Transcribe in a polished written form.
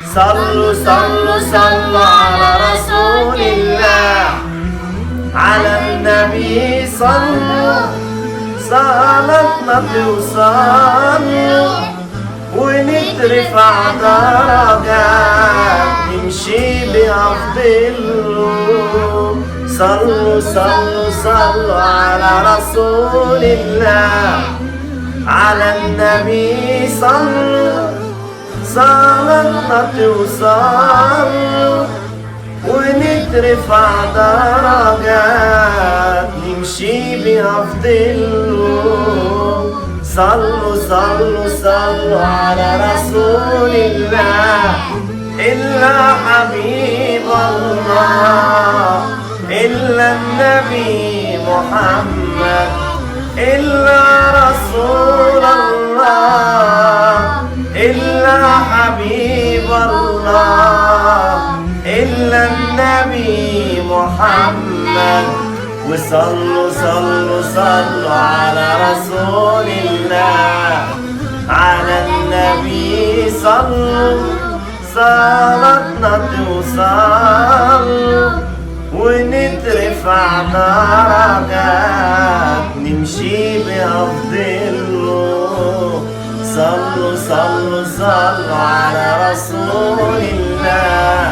صلوا صلوا صلوا على رسول الله، على النبي صلوا، صلاتنا توصل ونترفع درجات نمشي بأفضل. صلوا صلوا صلوا على رسول الله، على النبي صلوا، صلاتنا توصل ونترفع درجات نمشي بأفضل. صلوا صلوا صلوا على رسول الله، إلا حبيب الله، إلا النبي محمد، إلا رسول الله، إلا حبيب الله، إلا النبي محمد. وصلوا صلوا صلوا على رسول الله، على النبي صلوا، صلاتنا توصل ونترفع درجات نمشي بأفضل. صلوا صلوا صلوا على رسول الله.